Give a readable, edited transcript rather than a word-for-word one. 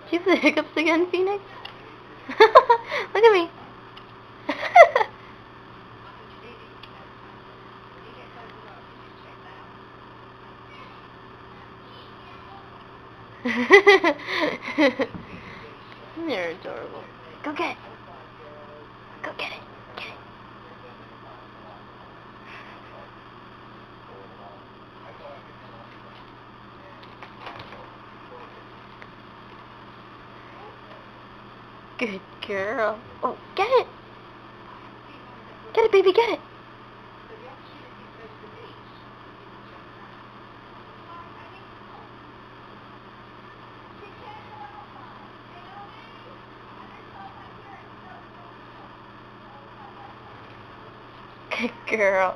Do you have the hiccups again, Phoenix? Look at me. You're adorable. Go get it. Go get it. Get it. Good girl. Oh, get it. Get it, baby, get it. Good girl.